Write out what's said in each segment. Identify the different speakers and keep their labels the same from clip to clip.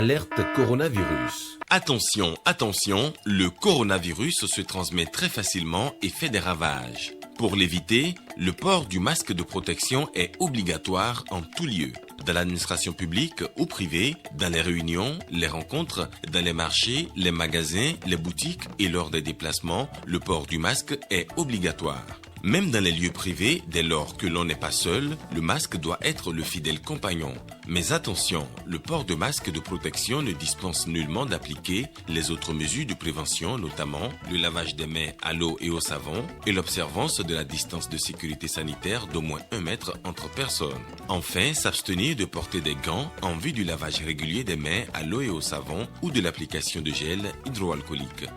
Speaker 1: Alerte coronavirus.
Speaker 2: Attention, attention, le coronavirus se transmet très facilement et fait des ravages. Pour l'éviter, le port du masque de protection est obligatoire en tout lieu. Dans l'administration publique ou privée, dans les réunions, les rencontres, dans les marchés, les magasins, les boutiques et lors des déplacements, le port du masque est obligatoire. Même dans les lieux privés, dès lors que l'on n'est pas seul, le masque doit être le fidèle compagnon. Mais attention, le port de masque de protection ne dispense nullement d'appliquer les autres mesures de prévention, notamment le lavage des mains à l'eau et au savon et l'observance de la distance de sécurité sanitaire d'au moins 1 mètre entre personnes. Enfin, s'abstenir de porter des gants en vue du lavage régulier des mains à l'eau et au savon ou de l'application de gel hydroalcoolique.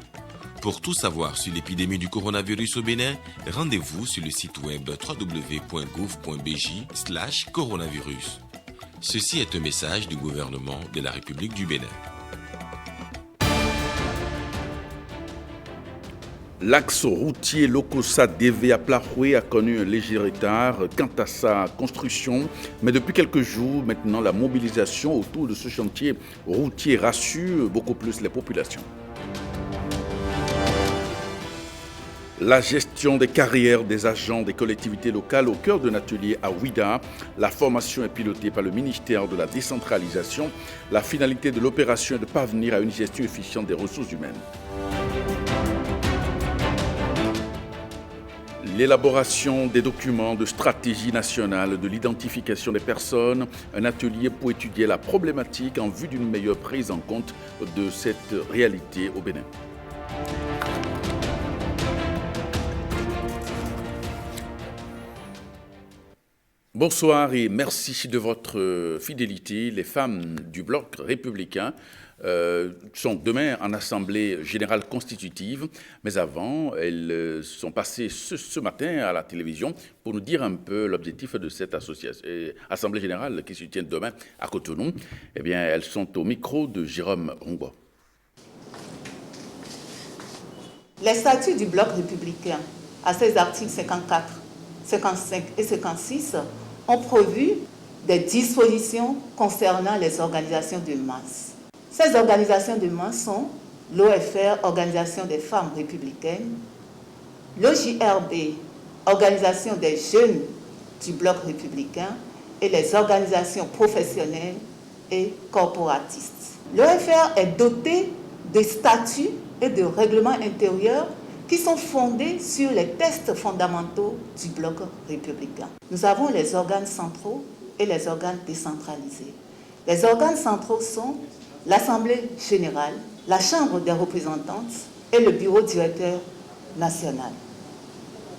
Speaker 2: Pour tout savoir sur l'épidémie du coronavirus au Bénin, rendez-vous sur le site web www.gouv.bj/coronavirus. Ceci est un message du gouvernement de la République du Bénin.
Speaker 3: L'axe routier Lokossa-Dévé à Plahoué a connu un léger retard quant à sa construction, mais depuis quelques jours maintenant, la mobilisation autour de ce chantier routier rassure beaucoup plus les populations. La gestion des carrières des agents des collectivités locales au cœur d'un atelier à Ouida. La formation est pilotée par le ministère de la Décentralisation. La finalité de l'opération est de parvenir à une gestion efficiente des ressources humaines. L'élaboration des documents de stratégie nationale de l'identification des personnes, un atelier pour étudier la problématique en vue d'une meilleure prise en compte de cette réalité au Bénin. Bonsoir et merci de votre fidélité. Les femmes du bloc républicain sont demain en assemblée générale constitutive, mais avant, elles sont passées ce matin à la télévision pour nous dire un peu l'objectif de cette assemblée générale qui se tient demain à Cotonou. Eh bien, elles sont au micro de Jérôme Rongo.
Speaker 4: Les statuts du bloc républicain, à ses articles 54, 55 et 56, ont prévu des dispositions concernant les organisations de masse. Ces organisations de masse sont l'OFR, Organisation des femmes républicaines, l'OJRB, Organisation des jeunes du bloc républicain, et les organisations professionnelles et corporatistes. L'OFR est doté de statuts et de règlements intérieurs qui sont fondés sur les textes fondamentaux du bloc républicain. Nous avons les organes centraux et les organes décentralisés. Les organes centraux sont l'Assemblée générale, la Chambre des représentantes et le Bureau directeur national.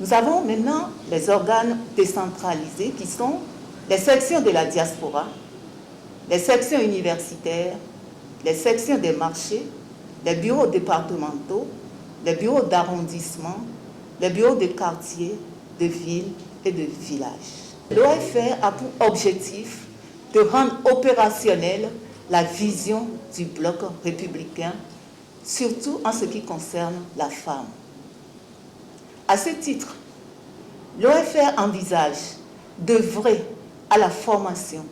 Speaker 4: Nous avons maintenant les organes décentralisés qui sont les sections de la diaspora, les sections universitaires, les sections des marchés, les bureaux départementaux, les bureaux d'arrondissement, les bureaux de quartier, de ville et de village. L'OFR a pour objectif de rendre opérationnelle la vision du bloc républicain, surtout en ce qui concerne la femme. À ce titre, l'OFR envisage d'œuvrer à la formation,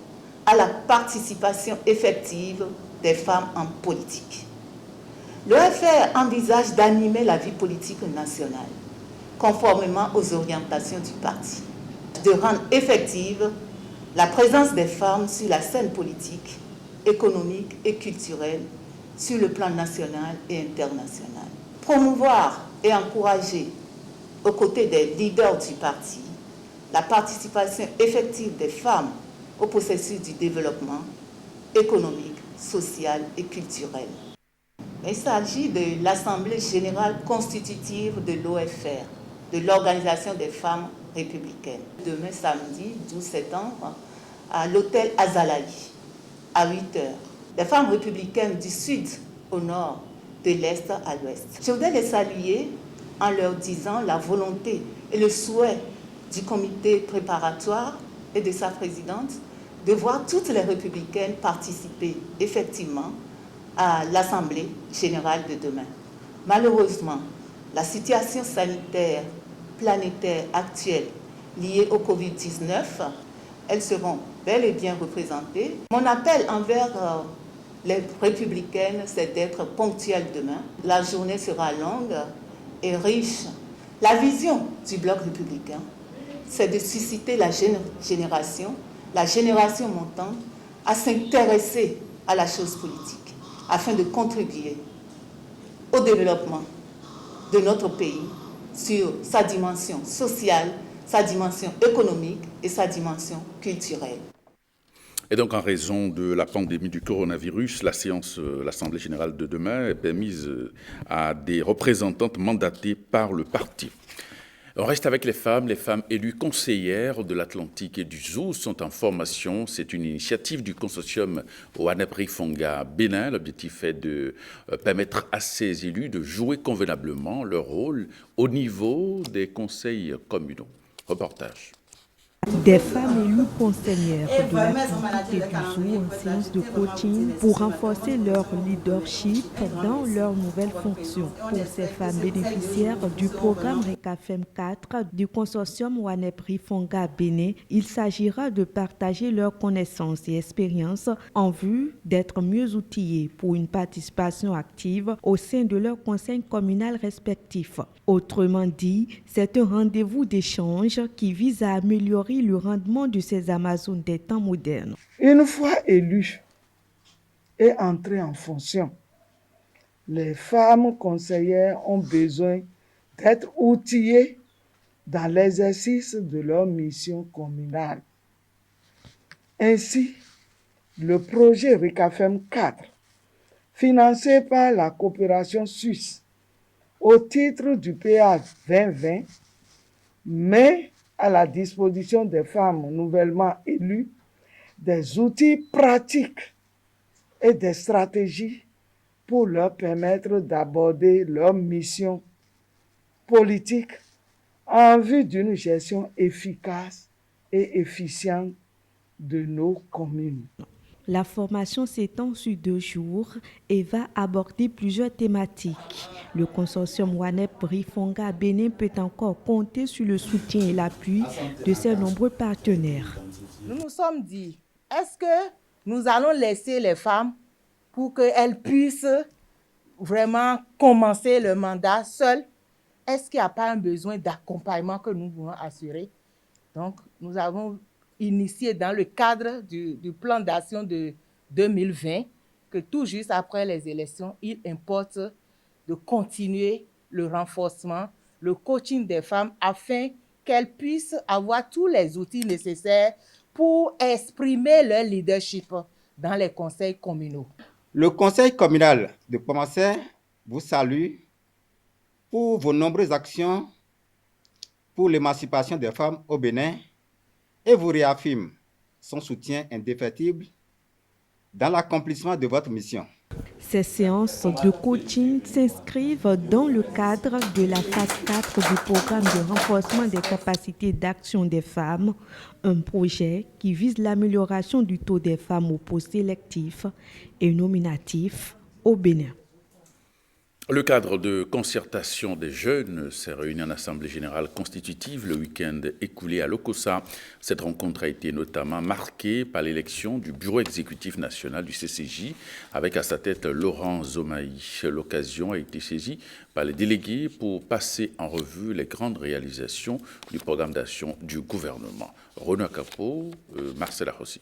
Speaker 4: à la participation effective des femmes en politique. L'OFR envisage d'animer la vie politique nationale, conformément aux orientations du parti, de rendre effective la présence des femmes sur la scène politique, économique et culturelle, sur le plan national et international. Promouvoir et encourager, aux côtés des leaders du parti, la participation effective des femmes au processus du développement économique, social et culturel. Il s'agit de l'Assemblée générale constitutive de l'OFR, de l'Organisation des femmes républicaines. Demain samedi 12 septembre, à l'hôtel Azalaï, à 8h. Les femmes républicaines du sud au nord, de l'est à l'ouest. Je voudrais les saluer en leur disant la volonté et le souhait du comité préparatoire et de sa présidente de voir toutes les républicaines participer effectivement à l'Assemblée générale de demain. Malheureusement, la situation sanitaire planétaire actuelle liée au Covid-19, elles seront bel et bien représentées. Mon appel envers les républicaines, c'est d'être ponctuelles demain. La journée sera longue et riche. La vision du bloc républicain, c'est de susciter la génération montante, à s'intéresser à la chose politique, afin de contribuer au développement de notre pays sur sa dimension sociale, sa dimension économique et sa dimension culturelle.
Speaker 3: Et donc, en raison de la pandémie du coronavirus, la séance, l'Assemblée générale de demain est permise à des représentantes mandatées par le parti. On reste avec les femmes élues conseillères de l'Atlantique et du Zou sont en formation. C'est une initiative du consortium Wanepri-Fonga Bénin. L'objectif est de permettre à ces élus de jouer convenablement leur rôle au niveau des conseils communaux. Reportage.
Speaker 5: Des femmes élues conseillères de l'Atlantique et du Zou en séance de coaching pour renforcer leur leadership dans leurs nouvelles fonctions. Pour ces femmes bénéficiaires du programme RECAFEM 4 du consortium Wanepri-Fonga Bénin, il s'agira de partager leurs connaissances et expériences en vue d'être mieux outillées pour une participation active au sein de leur conseil communal respectif. Autrement dit, c'est un rendez-vous d'échange qui vise à améliorer le rendement de ces Amazones des temps modernes.
Speaker 6: Une fois élues et entrées en fonction, les femmes conseillères ont besoin d'être outillées dans l'exercice de leur mission communale. Ainsi, le projet RECAFEM 4, financé par la coopération suisse au titre du PA 2020, met à la disposition des femmes nouvellement élues des outils pratiques et des stratégies pour leur permettre d'aborder leur mission politique en vue d'une gestion efficace et efficiente de nos communes.
Speaker 5: La formation s'étend sur 2 jours et va aborder plusieurs thématiques. Le consortium Wanepri-Fonga Bénin peut encore compter sur le soutien et l'appui de ses nombreux partenaires.
Speaker 7: Nous nous sommes dit, est-ce que nous allons laisser les femmes pour qu'elles puissent vraiment commencer le mandat seules? Est-ce qu'il n'y a pas un besoin d'accompagnement que nous voulons assurer? Donc, nous avons initié dans le cadre du plan d'action de 2020 que tout juste après les élections, il importe de continuer le renforcement, le coaching des femmes afin qu'elles puissent avoir tous les outils nécessaires pour exprimer leur leadership dans les conseils communaux.
Speaker 8: Le conseil communal de Pomassé vous salue pour vos nombreuses actions pour l'émancipation des femmes au Bénin et vous réaffirme son soutien indéfectible dans l'accomplissement de votre mission.
Speaker 5: Ces séances de coaching s'inscrivent dans le cadre de la phase 4 du programme de renforcement des capacités d'action des femmes, un projet qui vise l'amélioration du taux des femmes aux postes électifs et nominatifs au Bénin.
Speaker 3: Le cadre de concertation des jeunes s'est réuni en Assemblée générale constitutive le week-end écoulé à Lokossa. Cette rencontre a été notamment marquée par l'élection du bureau exécutif national du CCJ, avec à sa tête Laurent Zomaï. L'occasion a été saisie par les délégués pour passer en revue les grandes réalisations du programme d'action du gouvernement. Renaud Capo, Marcel Arrossi.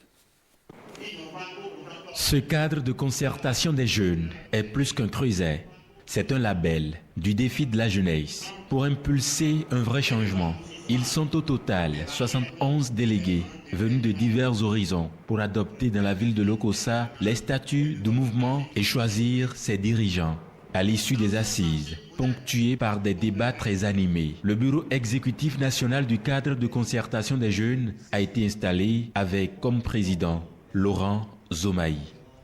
Speaker 9: Ce cadre de concertation des jeunes est plus qu'un creuset. C'est un label du défi de la jeunesse pour impulser un vrai changement. Ils sont au total 71 délégués venus de divers horizons pour adopter dans la ville de Lokossa les statuts du mouvement et choisir ses dirigeants. À l'issue des assises, ponctuées par des débats très animés, le bureau exécutif national du cadre de concertation des jeunes a été installé avec comme président Laurent Zomaï.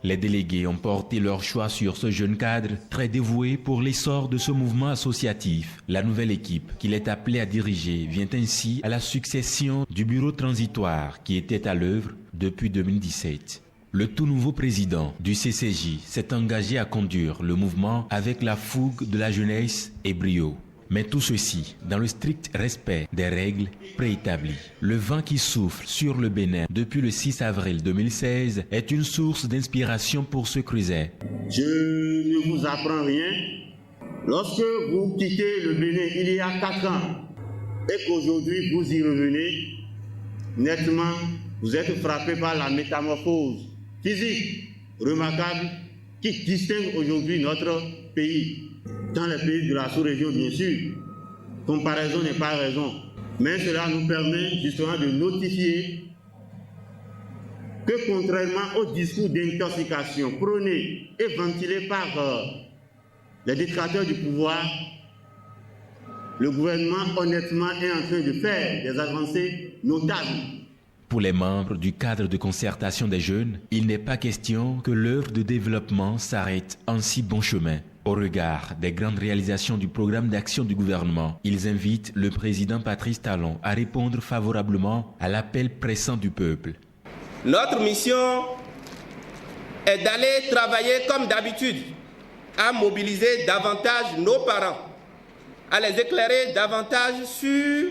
Speaker 9: Les délégués ont porté leur choix sur ce jeune cadre très dévoué pour l'essor de ce mouvement associatif. La nouvelle équipe qu'il est appelé à diriger vient ainsi à la succession du bureau transitoire qui était à l'œuvre depuis 2017. Le tout nouveau président du CCJ s'est engagé à conduire le mouvement avec la fougue de la jeunesse et brio. Mais tout ceci dans le strict respect des règles préétablies. Le vent qui souffle sur le Bénin depuis le 6 avril 2016 est une source d'inspiration pour ce Creuset.
Speaker 10: Je ne vous apprends rien. Lorsque vous quittez le Bénin il y a 4 ans et qu'aujourd'hui vous y revenez, nettement, vous êtes frappé par la métamorphose physique remarquable qui distingue aujourd'hui notre pays. Dans les pays de la sous-région, bien sûr, comparaison n'est pas raison. Mais cela nous permet justement de notifier que contrairement au discours d'intoxication prôné et ventilé par les détracteurs du pouvoir, le gouvernement honnêtement est en train de faire des avancées notables.
Speaker 9: Pour les membres du cadre de concertation des jeunes, il n'est pas question que l'œuvre de développement s'arrête en si bon chemin. Au regard des grandes réalisations du programme d'action du gouvernement, ils invitent le président Patrice Talon à répondre favorablement à l'appel pressant du peuple.
Speaker 11: Notre mission est d'aller travailler comme d'habitude, à mobiliser davantage nos parents, à les éclairer davantage sur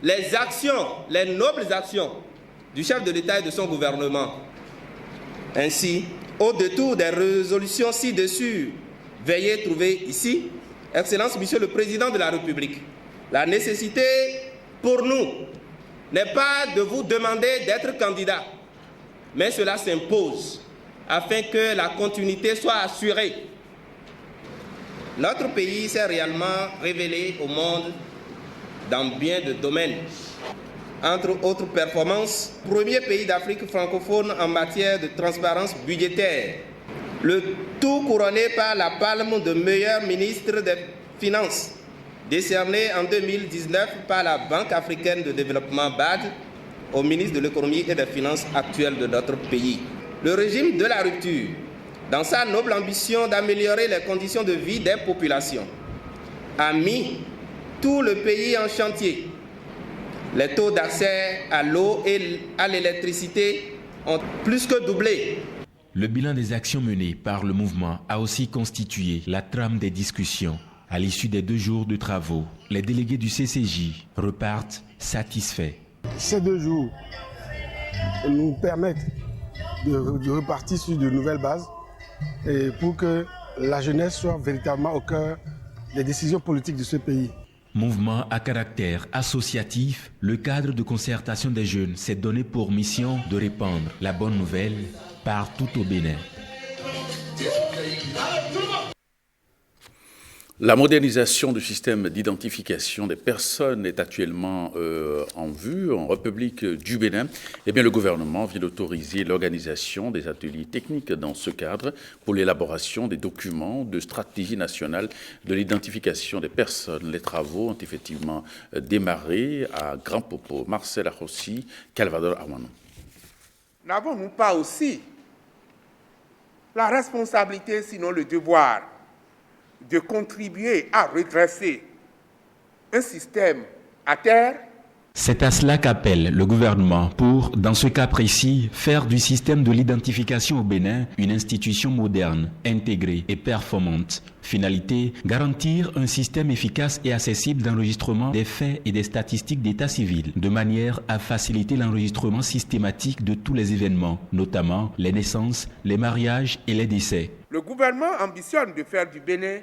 Speaker 11: les actions, les nobles actions du chef de l'État et de son gouvernement. Ainsi, au détour des résolutions ci-dessus, veuillez trouver ici, Excellence, Monsieur le Président de la République, la nécessité pour nous n'est pas de vous demander d'être candidat, mais cela s'impose afin que la continuité soit assurée. Notre pays s'est réellement révélé au monde dans bien de domaines. Entre autres performances, premier pays d'Afrique francophone en matière de transparence budgétaire. Le tout couronné par la palme de meilleur ministre des Finances, décerné en 2019 par la Banque africaine de développement BAD au ministre de l'économie et des finances actuel de notre pays. Le régime de la rupture, dans sa noble ambition d'améliorer les conditions de vie des populations, a mis tout le pays en chantier. Les taux d'accès à l'eau et à l'électricité ont plus que doublé.
Speaker 9: Le bilan des actions menées par le mouvement a aussi constitué la trame des discussions. À l'issue des 2 jours de travaux, les délégués du CCJ repartent satisfaits.
Speaker 12: Ces 2 jours nous permettent de repartir sur de nouvelles bases et pour que la jeunesse soit véritablement au cœur des décisions politiques de ce pays.
Speaker 9: Mouvement à caractère associatif, le cadre de concertation des jeunes s'est donné pour mission de répandre la bonne nouvelle partout au Bénin.
Speaker 3: La modernisation du système d'identification des personnes est actuellement en vue en République du Bénin. Eh bien, le gouvernement vient d'autoriser l'organisation des ateliers techniques dans ce cadre pour l'élaboration des documents de stratégie nationale de l'identification des personnes. Les travaux ont effectivement démarré à Grand Popo. Marcel Arossi, Calvador Armano.
Speaker 13: N'avons-nous pas aussi la responsabilité, sinon le devoir, de contribuer à redresser un système à terre?
Speaker 9: C'est à cela qu'appelle le gouvernement pour, dans ce cas précis, faire du système de l'identification au Bénin une institution moderne, intégrée et performante. Finalité, garantir un système efficace et accessible d'enregistrement des faits et des statistiques d'état civil, de manière à faciliter l'enregistrement systématique de tous les événements, notamment les naissances, les mariages et les décès.
Speaker 13: Le gouvernement ambitionne de faire du Bénin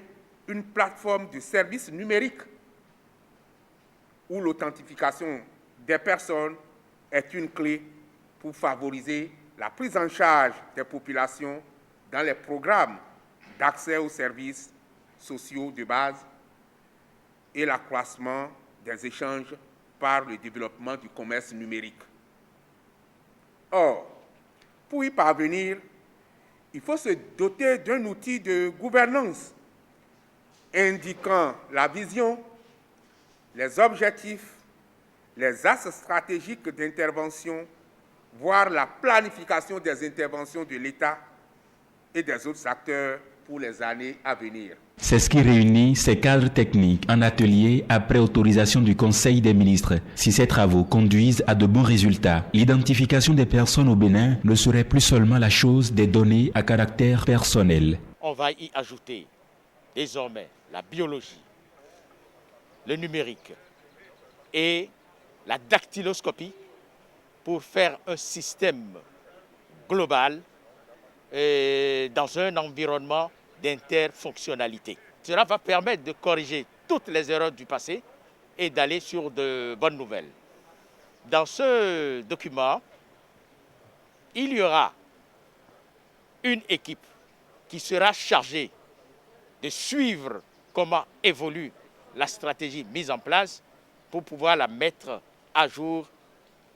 Speaker 13: une plateforme de services numériques où l'authentification des personnes est une clé pour favoriser la prise en charge des populations dans les programmes d'accès aux services sociaux de base et l'accroissement des échanges par le développement du commerce numérique. Or, pour y parvenir, il faut se doter d'un outil de gouvernance indiquant la vision, les objectifs, les axes stratégiques d'intervention, voire la planification des interventions de l'État et des autres acteurs pour les années à venir.
Speaker 9: C'est ce qui réunit ces cadres techniques en atelier après autorisation du Conseil des ministres. Si ces travaux conduisent à de bons résultats, l'identification des personnes au Bénin ne serait plus seulement la chose des données à caractère personnel.
Speaker 14: On va y ajouter désormais la biologie, le numérique et la dactyloscopie pour faire un système global dans un environnement d'interfonctionnalité. Cela va permettre de corriger toutes les erreurs du passé et d'aller sur de bonnes nouvelles. Dans ce document, il y aura une équipe qui sera chargée de suivre comment évolue la stratégie mise en place pour pouvoir la mettre à jour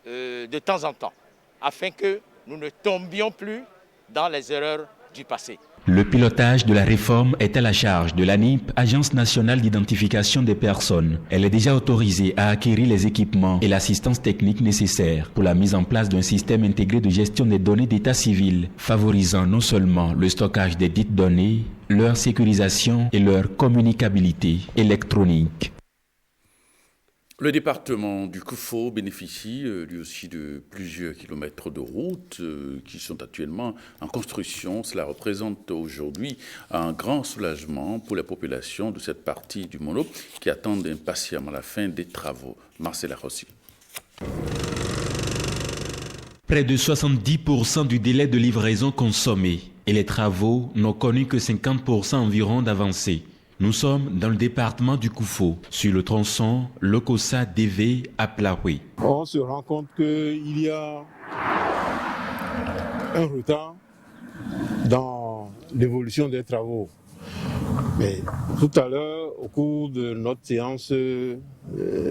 Speaker 14: de temps en temps, afin que nous ne tombions plus dans les erreurs du passé.
Speaker 9: Le pilotage de la réforme est à la charge de l'ANIP, Agence nationale d'identification des personnes. Elle est déjà autorisée à acquérir les équipements et l'assistance technique nécessaires pour la mise en place d'un système intégré de gestion des données d'état civil, favorisant non seulement le stockage des dites données, leur sécurisation et leur communicabilité électronique.
Speaker 3: Le département du Koufo bénéficie lui aussi de plusieurs kilomètres de routes qui sont actuellement en construction. Cela représente aujourd'hui un grand soulagement pour les populations de cette partie du Mono qui attendent impatiemment la fin des travaux. Marcela Rossi.
Speaker 9: Près de 70% du délai de livraison consommé et les travaux n'ont connu que 50% environ d'avancée. Nous sommes dans le département du Koufo, sur le tronçon Lokossa-Dévé à Plaoué.
Speaker 15: On se rend compte qu'il y a un retard dans l'évolution des travaux. Mais tout à l'heure, au cours de notre séance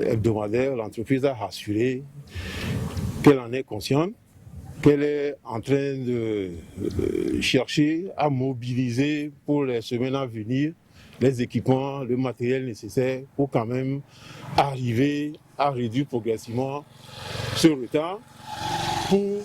Speaker 15: hebdomadaire, l'entreprise a rassuré qu'elle en est consciente, qu'elle est en train de chercher à mobiliser pour les semaines à venir les équipements, le matériel nécessaire pour quand même arriver à réduire progressivement ce retard pour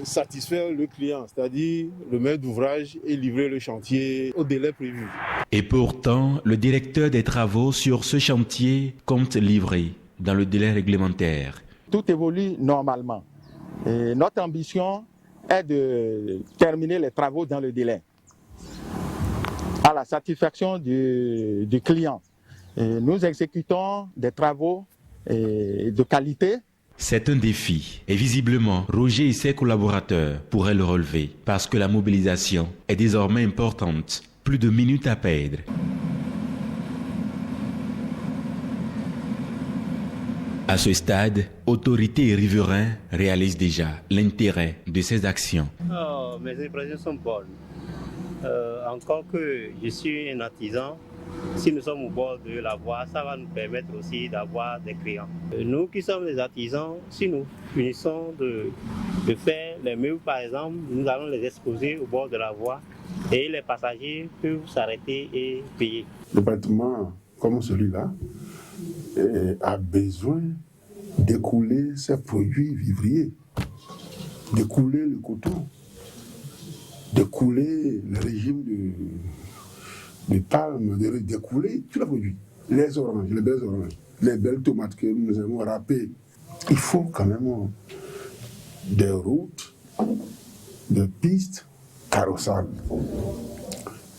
Speaker 15: satisfaire le client, c'est-à-dire le maître d'ouvrage et livrer le chantier au délai prévu.
Speaker 9: Et pourtant, le directeur des travaux sur ce chantier compte livrer dans le délai réglementaire.
Speaker 16: Tout évolue normalement. Et notre ambition est de terminer les travaux dans le délai, à la satisfaction du client. Et nous exécutons des travaux de qualité.
Speaker 9: C'est un défi et visiblement Roger et ses collaborateurs pourraient le relever parce que la mobilisation est désormais importante. Plus de minutes à perdre. À ce stade, autorités et riverains réalisent déjà l'intérêt de ces actions.
Speaker 17: Oh, mes impressions sont bonnes. Encore que je suis un artisan, si nous sommes au bord de la voie, ça va nous permettre aussi d'avoir des clients. Nous qui sommes des artisans, si nous finissons de faire les meubles par exemple, nous allons les exposer au bord de la voie et les passagers peuvent s'arrêter et payer.
Speaker 18: Le bâtiment comme celui-là a besoin d'écouler ses produits vivriers, d'écouler le coton, d'écouler le régime de palme, d'écouler tous les produits. Les oranges, les belles oranges, les belles tomates que nous avons râpées. Il faut quand même des routes, des pistes carrossables,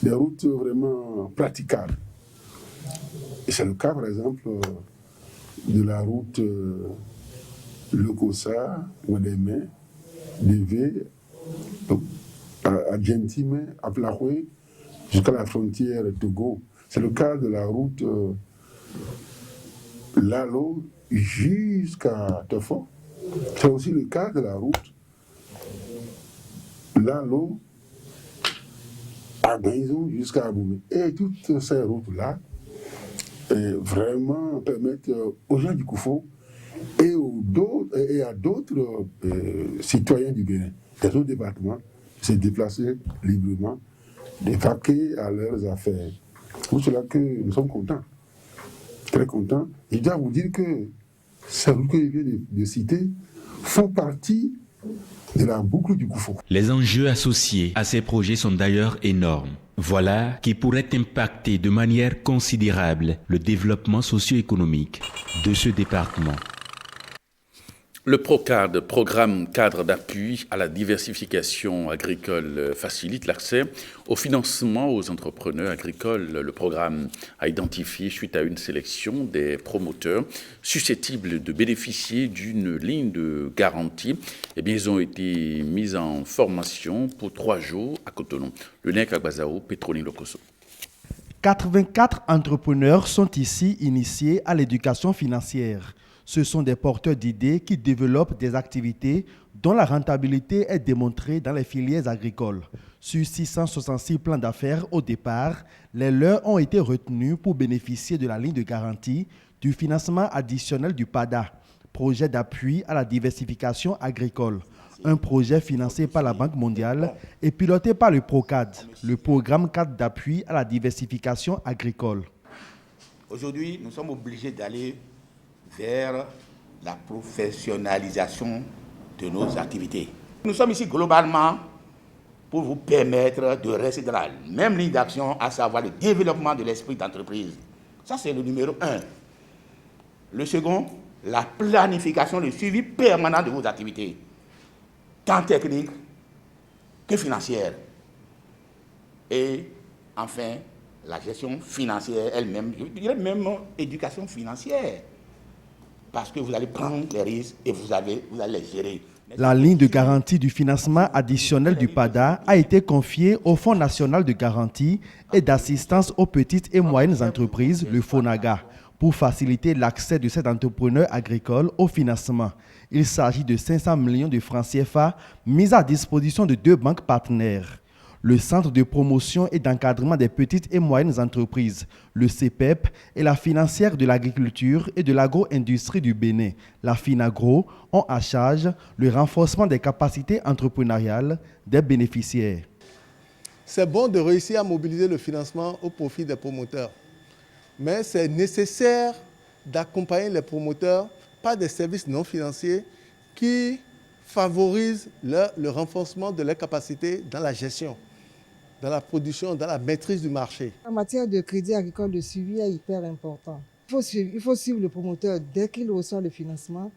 Speaker 18: des routes vraiment praticables. Et c'est le cas, par exemple, de la route Lokossa, Ouadémé, Dévé, à Gentime, à Plaoué, jusqu'à la frontière Togo. C'est le cas de la route Lalo jusqu'à Tefo. C'est aussi le cas de la route Lalo à Gaïzon jusqu'à Aboumé. Et toutes ces routes-là vraiment permettent aux gens du Koufo et à d'autres citoyens du Bénin, des autres départements, de se déplacer librement, de vaquer à leurs affaires. C'est pour cela que nous sommes contents, très contents. Et je dois vous dire que ces routes que je viens de citer font partie de la boucle du Koufo.
Speaker 9: Les enjeux associés à ces projets sont d'ailleurs énormes. Voilà qui pourrait impacter de manière considérable le développement socio-économique de ce département.
Speaker 3: Le PROCAD, programme cadre d'appui à la diversification agricole, facilite l'accès au financement aux entrepreneurs agricoles. Le programme a identifié, suite à une sélection, des promoteurs susceptibles de bénéficier d'une ligne de garantie. Eh bien, ils ont été mis en formation pour 3 jours à Cotonou. Le Nek Agbazao, Pétroline Lokoso.
Speaker 19: 84 entrepreneurs sont ici initiés à l'éducation financière. Ce sont des porteurs d'idées qui développent des activités dont la rentabilité est démontrée dans les filières agricoles. Sur 666 plans d'affaires au départ, les leurs ont été retenus pour bénéficier de la ligne de garantie du financement additionnel du PADA, projet d'appui à la diversification agricole. Un projet financé par la Banque mondiale et piloté par le PROCAD, le programme cadre d'appui à la diversification agricole.
Speaker 20: Aujourd'hui, nous sommes obligés d'aller vers la professionnalisation de nos activités. Nous sommes ici globalement pour vous permettre de rester dans la même ligne d'action, à savoir le développement de l'esprit d'entreprise. Ça, c'est le numéro 1. Le second, la planification, le suivi permanent de vos activités, tant techniques que financières. Et enfin, la gestion financière elle-même, je dirais même éducation financière. Parce que vous allez prendre les risques et vous allez les gérer.
Speaker 19: La ligne de garantie du financement additionnel du PADA a été confiée au Fonds national de garantie et d'assistance aux petites et moyennes entreprises, le FONAGA, pour faciliter l'accès de cet entrepreneur agricole au financement. Il s'agit de 500 millions de francs CFA mis à disposition de 2 banques partenaires. Le Centre de promotion et d'encadrement des petites et moyennes entreprises, le CEPEP, et la financière de l'agriculture et de l'agro-industrie du Bénin, la FINAGRO, ont à charge le renforcement des capacités entrepreneuriales des bénéficiaires.
Speaker 21: C'est bon de réussir à mobiliser le financement au profit des promoteurs, mais c'est nécessaire d'accompagner les promoteurs par des services non financiers qui favorisent le renforcement de leurs capacités dans la gestion, dans la production, dans la maîtrise du marché.
Speaker 22: En matière de crédit agricole, le suivi est hyper important. Il faut suivre le promoteur dès qu'il reçoit le financement,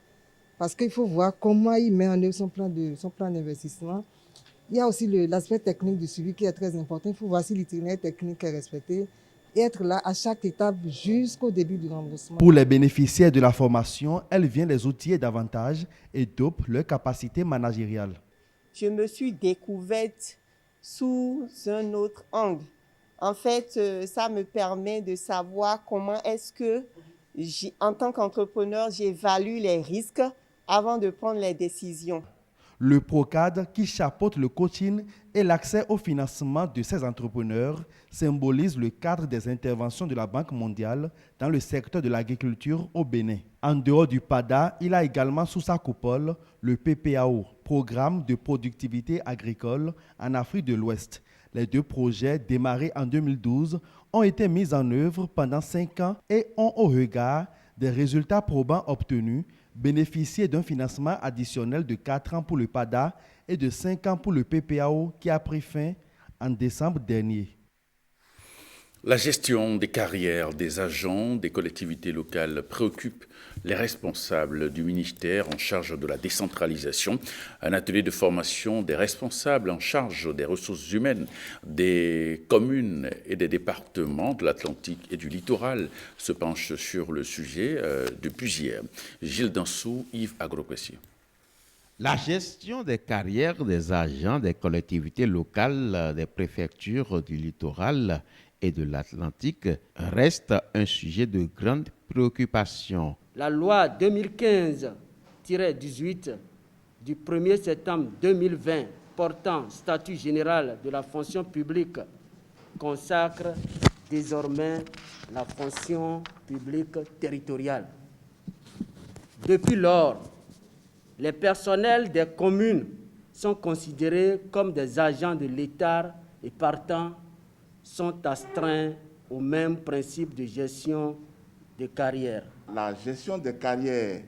Speaker 22: parce qu'il faut voir comment il met en œuvre son plan d'investissement. Il y a aussi l'aspect technique du suivi qui est très important. Il faut voir si l'itinéraire technique est respecté et être là à chaque étape jusqu'au début du remboursement.
Speaker 19: Pour les bénéficiaires de la formation, elle vient les outiller davantage et dope leur capacité managériale.
Speaker 23: Je me suis découverte sous un autre angle. En fait, ça me permet de savoir comment est-ce que, en tant qu'entrepreneur, j'évalue les risques avant de prendre les décisions.
Speaker 19: Le PROCAD, qui chapeaute le coaching et l'accès au financement de ces entrepreneurs, symbolise le cadre des interventions de la Banque mondiale dans le secteur de l'agriculture au Bénin. En dehors du PADA, il a également sous sa coupole le PPAO, Programme de productivité agricole en Afrique de l'Ouest. Les 2 projets, démarrés en 2012, ont été mis en œuvre pendant 5 ans et ont, au regard des résultats probants obtenus, bénéficié d'un financement additionnel de 4 ans pour le PADA et de 5 ans pour le PPAO qui a pris fin en décembre dernier.
Speaker 3: La gestion des carrières des agents des collectivités locales préoccupe les responsables du ministère en charge de la décentralisation. Un atelier de formation des responsables en charge des ressources humaines des communes et des départements de l'Atlantique et du littoral se penche sur le sujet depuis hier. Gilles Dansou, Yves Agropessi.
Speaker 24: La gestion des carrières des agents des collectivités locales des préfectures du littoral et de l'Atlantique reste un sujet de grande préoccupation.
Speaker 25: La loi 2015-18 du 1er septembre 2020 portant statut général de la fonction publique consacre désormais la fonction publique territoriale. Depuis lors, les personnels des communes sont considérés comme des agents de l'État et partant sont astreints au même principe de gestion de carrière.
Speaker 26: La gestion des carrières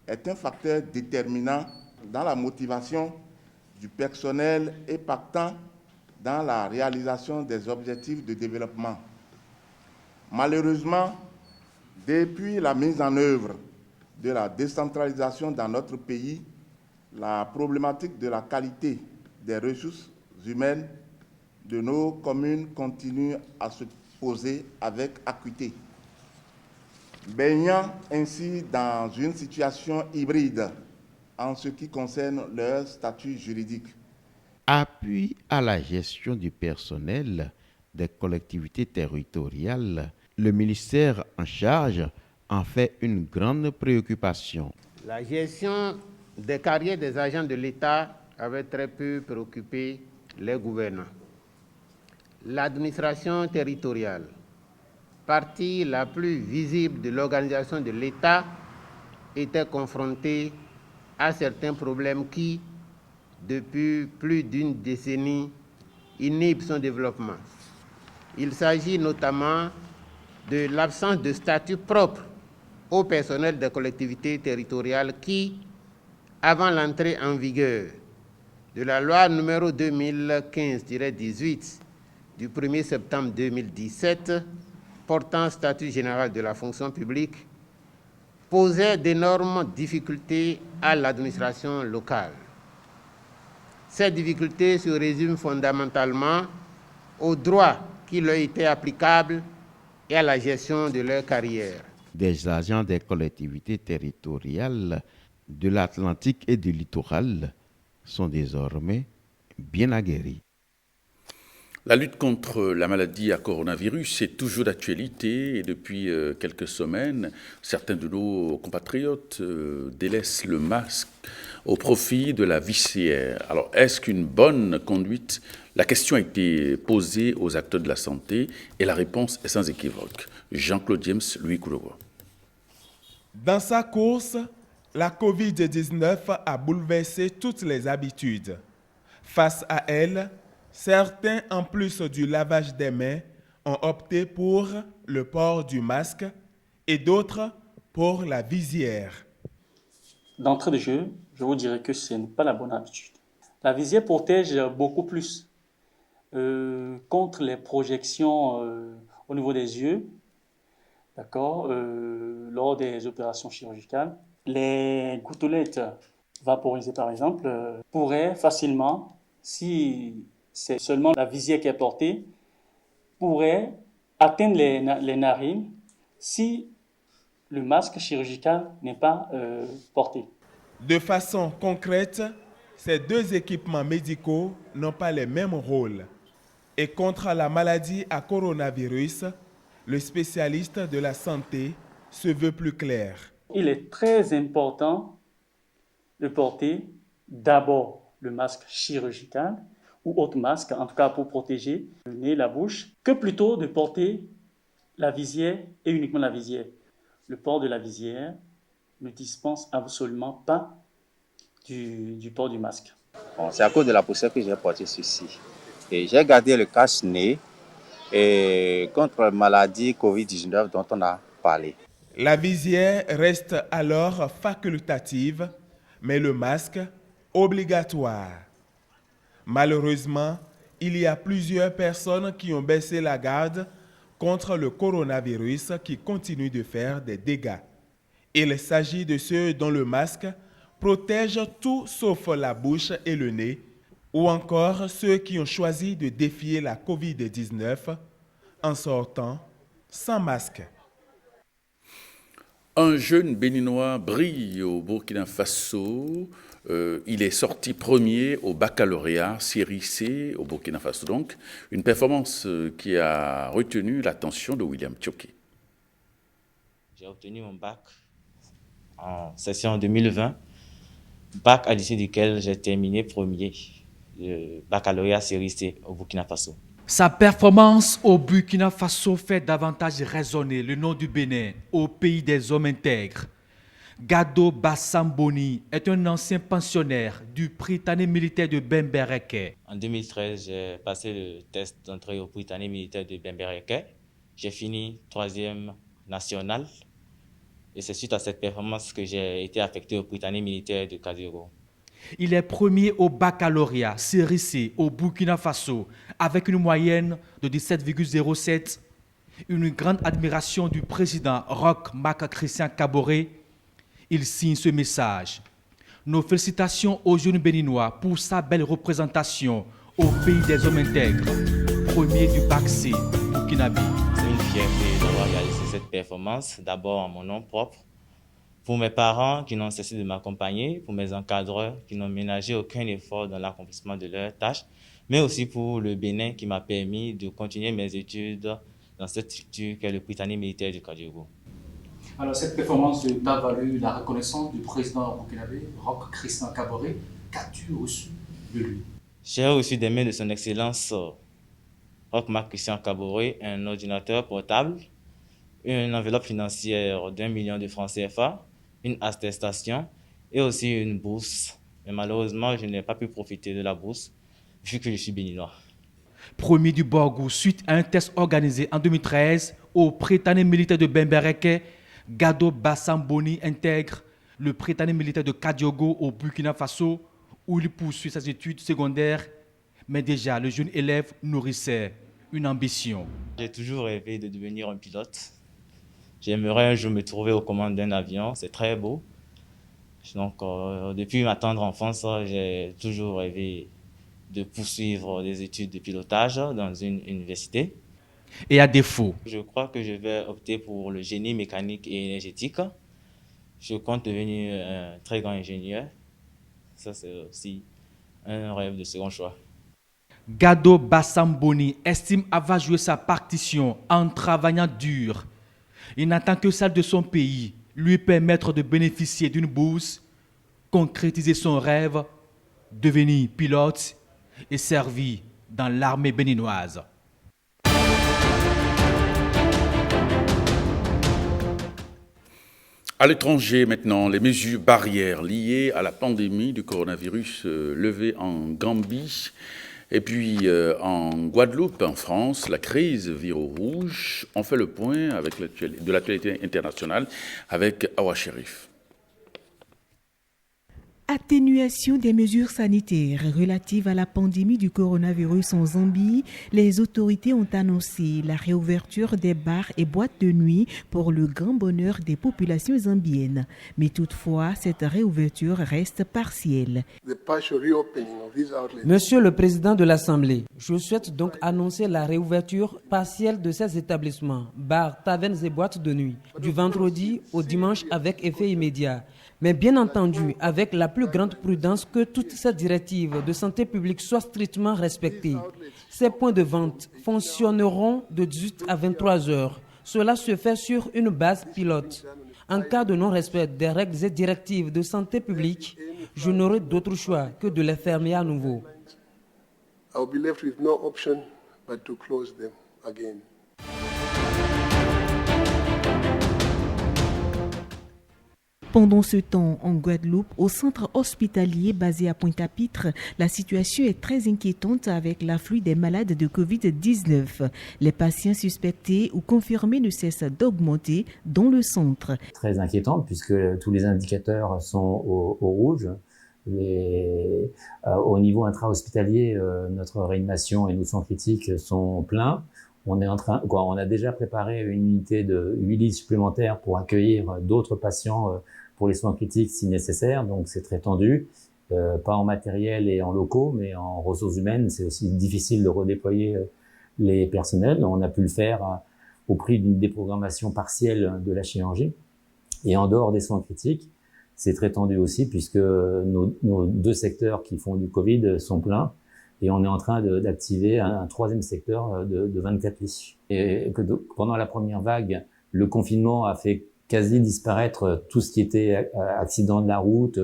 Speaker 26: est un facteur déterminant dans la motivation du personnel et partant dans la réalisation des objectifs de développement. Malheureusement, depuis la mise en œuvre de la décentralisation dans notre pays, la problématique de la qualité des ressources humaines de nos communes continue à se poser avec acuité, baignant ainsi dans une situation hybride en ce qui concerne leur statut juridique.
Speaker 24: Appui à la gestion du personnel des collectivités territoriales, le ministère en charge en fait une grande préoccupation.
Speaker 1: La gestion des carrières des agents de l'État avait très peu préoccupé les gouvernants. L'administration territoriale, partie la plus visible de l'organisation de l'État, était confrontée à certains problèmes qui, depuis plus d'une décennie, inhibent son développement. Il s'agit notamment de l'absence de statut propre au personnel des collectivités territoriales qui, avant l'entrée en vigueur de la loi numéro 2015-18 du 1er septembre 2017 portant statut général de la fonction publique, posait d'énormes difficultés à l'administration locale. Ces difficultés se résument fondamentalement aux droits qui leur étaient applicables et à la gestion de leur carrière.
Speaker 24: Des agents des collectivités territoriales de l'Atlantique et du littoral sont désormais bien aguerris.
Speaker 3: La lutte contre la maladie à coronavirus est toujours d'actualité et depuis quelques semaines, certains de nos compatriotes délaissent le masque au profit de la visière. Alors, est-ce qu'une bonne conduite? La question a été posée aux acteurs de la santé et la réponse est sans équivoque. Jean-Claude James, Louis Kouloua.
Speaker 2: Dans sa course, la COVID-19 a bouleversé toutes les habitudes. Face à elle, certains, en plus du lavage des mains, ont opté pour le port du masque et d'autres pour la visière.
Speaker 4: D'entrée de jeu, je vous dirais que ce n'est pas la bonne habitude. La visière protège beaucoup plus contre les projections au niveau des yeux, d'accord, lors des opérations chirurgicales. Les gouttelettes vaporisées, par exemple, pourraient facilement, si c'est seulement la visière qui est portée, pourrait atteindre les narines si le masque chirurgical n'est pas porté.
Speaker 2: De façon concrète, ces deux équipements médicaux n'ont pas les mêmes rôles. Et contre la maladie à coronavirus, le spécialiste de la santé se veut plus clair.
Speaker 4: Il est très important de porter d'abord le masque chirurgical ou autre masque, en tout cas pour protéger le nez, la bouche, que plutôt de porter la visière et uniquement la visière. Le port de la visière ne dispense absolument pas du port du masque.
Speaker 6: Bon, c'est à cause de la poussière que j'ai porté ceci. Et j'ai gardé le cache-nez contre la maladie Covid-19 dont on a parlé.
Speaker 2: La visière reste alors facultative, mais le masque obligatoire. Malheureusement, il y a plusieurs personnes qui ont baissé la garde contre le coronavirus qui continue de faire des dégâts. Il s'agit de ceux dont le masque protège tout sauf la bouche et le nez, ou encore ceux qui ont choisi de défier la COVID-19 en sortant sans masque.
Speaker 3: Un jeune béninois brille au Burkina Faso. Il est sorti premier au baccalauréat série C au Burkina Faso. Donc, une performance qui a retenu l'attention de William Tchoké.
Speaker 7: J'ai obtenu mon bac en session 2020, bac à l'issue duquel j'ai terminé premier, le baccalauréat série C au Burkina Faso.
Speaker 8: Sa performance au Burkina Faso fait davantage résonner le nom du Bénin au pays des hommes intègres. Gado Bassamboni est un ancien pensionnaire du Prytanée militaire de Bembereke.
Speaker 7: En 2013, j'ai passé le test d'entrée au Prytanée militaire de Bembereke. J'ai fini 3e national. Et c'est suite à cette performance que j'ai été affecté au Prytanée militaire de Kadiro.
Speaker 8: Il est premier au baccalauréat série C au Burkina Faso avec une moyenne de 17,07. Une grande admiration du président Roch Marc Christian Kaboré. Il signe ce message. Nos félicitations aux jeunes béninois pour sa belle représentation au pays des hommes intègres, premier du bac C, Burkinabé.
Speaker 7: C'est une fierté d'avoir réalisé cette performance, d'abord en mon nom propre, pour mes parents qui n'ont cessé de m'accompagner, pour mes encadreurs qui n'ont ménagé aucun effort dans l'accomplissement de leurs tâches, mais aussi pour le Bénin qui m'a permis de continuer mes études dans cette structure qu'est le Prytanée militaire du Kadiogo.
Speaker 8: Alors cette performance t'a valu la reconnaissance du président burkinabé, Roch Christian Kaboré. Qu'as-tu reçu de lui?
Speaker 7: J'ai reçu des mails de son Excellence Roch Christian Kaboré un ordinateur portable, une enveloppe financière d'1 million de francs CFA, une attestation et aussi une bourse. Mais malheureusement, je n'ai pas pu profiter de la bourse vu que je suis béninois.
Speaker 8: Premier du Borgou, suite à un test organisé en 2013 au Prytanée militaire de Bembereke, Gado Bassamboni intègre le Prytanée militaire de Kadiogo au Burkina Faso où il poursuit ses études secondaires. Mais déjà, le jeune élève nourrissait une ambition.
Speaker 7: J'ai toujours rêvé de devenir un pilote. J'aimerais un jour me trouver aux commandes d'un avion, c'est très beau. Donc, depuis ma tendre enfance, j'ai toujours rêvé de poursuivre des études de pilotage dans une université.
Speaker 8: Et à défaut,
Speaker 7: je crois que je vais opter pour le génie mécanique et énergétique. Je compte devenir un très grand ingénieur. Ça, c'est aussi un rêve de second choix.
Speaker 8: Gado Bassamboni estime avoir joué sa partition en travaillant dur. Il n'attend que celle de son pays, lui permettre de bénéficier d'une bourse, concrétiser son rêve, devenir pilote et servir dans l'armée béninoise.
Speaker 3: À l'étranger maintenant, les mesures barrières liées à la pandémie du coronavirus levées en Gambie. Et puis en Guadeloupe, en France, la crise vire au rouge. On fait le point avec de l'actualité internationale avec Awa Sherif.
Speaker 5: Atténuation des mesures sanitaires relatives à la pandémie du coronavirus en Zambie, les autorités ont annoncé la réouverture des bars et boîtes de nuit pour le grand bonheur des populations zambiennes. Mais toutefois, cette réouverture reste partielle.
Speaker 25: Monsieur le Président de l'Assemblée, je souhaite donc annoncer la réouverture partielle de ces établissements, bars, tavernes et boîtes de nuit, du vendredi au dimanche avec effet immédiat. Mais bien entendu, avec la plus grande prudence que toutes ces directives de santé publique soient strictement respectées. Ces points de vente fonctionneront de 18 à 23 heures. Cela se fait sur une base pilote. En cas de non-respect des règles et directives de santé publique, je n'aurai d'autre choix que de les fermer à nouveau.
Speaker 10: I will be left with no option but to close them again.
Speaker 5: Pendant ce temps, en Guadeloupe, au centre hospitalier basé à Pointe-à-Pitre, la situation est très inquiétante avec l'afflux des malades de Covid-19. Les patients suspectés ou confirmés ne cessent d'augmenter dans le centre.
Speaker 11: Très inquiétante puisque tous les indicateurs sont au rouge. Au niveau intra-hospitalier, notre réanimation et nos soins critiques sont pleins. On a déjà préparé une unité de 8 lits supplémentaires pour accueillir d'autres patients pour les soins critiques si nécessaire. Donc c'est très tendu, pas en matériel et en locaux, mais en ressources humaines. C'est aussi difficile de redéployer les personnels. On a pu le faire au prix d'une déprogrammation partielle de la chirurgie. Et en dehors des soins critiques, c'est très tendu aussi puisque nos deux secteurs qui font du Covid sont pleins. Et on est en train d'activer un troisième secteur de 24 lits. Et que pendant la première vague, le confinement a fait quasi disparaître tout ce qui était accident de la route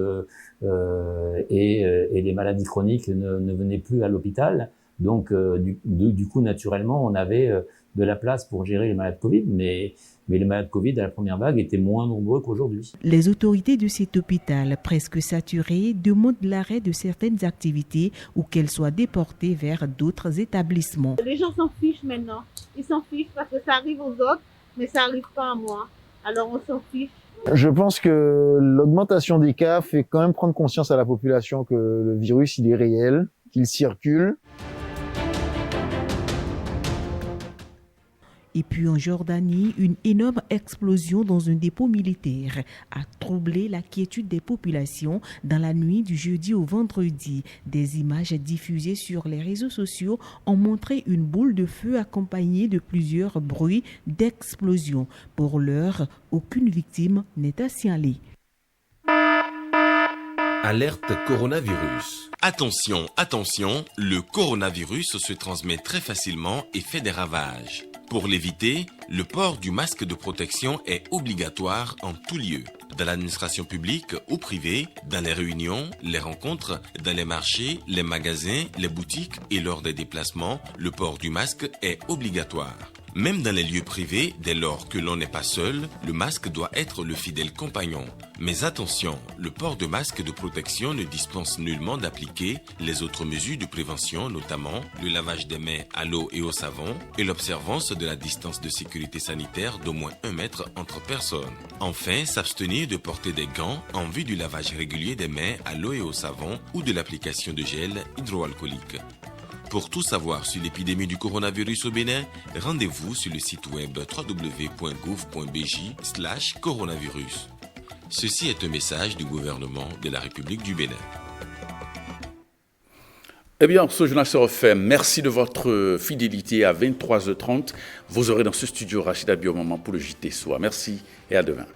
Speaker 11: et les maladies chroniques ne venaient plus à l'hôpital. Donc, du coup, naturellement, on avait de la place pour gérer les malades Covid, mais les malades Covid à la première vague étaient moins nombreux qu'aujourd'hui.
Speaker 5: Les autorités de cet hôpital, presque saturé, demandent l'arrêt de certaines activités ou qu'elles soient déportées vers d'autres établissements.
Speaker 12: Les gens s'en fichent maintenant. Ils s'en fichent parce que ça arrive aux autres, mais ça n'arrive pas à moi. Alors on s'en fiche.
Speaker 13: Je pense que l'augmentation des cas fait quand même prendre conscience à la population que le virus, il est réel, qu'il circule.
Speaker 5: Et puis en Jordanie, une énorme explosion dans un dépôt militaire a troublé la quiétude des populations dans la nuit du jeudi au vendredi. Des images diffusées sur les réseaux sociaux ont montré une boule de feu accompagnée de plusieurs bruits d'explosion. Pour l'heure, aucune victime n'est à signaler.
Speaker 9: Alerte coronavirus. Attention, attention, le coronavirus se transmet très facilement et fait des ravages. Pour l'éviter, le port du masque de protection est obligatoire en tout lieu. Dans l'administration publique ou privée, dans les réunions, les rencontres, dans les marchés, les magasins, les boutiques et lors des déplacements, le port du masque est obligatoire. Même dans les lieux privés, dès lors que l'on n'est pas seul, le masque doit être le fidèle compagnon. Mais attention, le port de masque de protection ne dispense nullement d'appliquer les autres mesures de prévention, notamment le lavage des mains à l'eau et au savon et l'observance de la distance de sécurité sanitaire d'au moins 1 mètre entre personnes. Enfin, s'abstenir de porter des gants en vue du lavage régulier des mains à l'eau et au savon ou de l'application de gel hydroalcoolique. Pour tout savoir sur l'épidémie du coronavirus au Bénin, rendez-vous sur le site web www.gouv.bj/coronavirus. Ceci est un message du gouvernement de la République du Bénin.
Speaker 3: Eh bien, ce journal se refait. Merci de votre fidélité. À 23h30, vous aurez dans ce studio Rachida Biomama pour le JT Soir. Merci et à demain.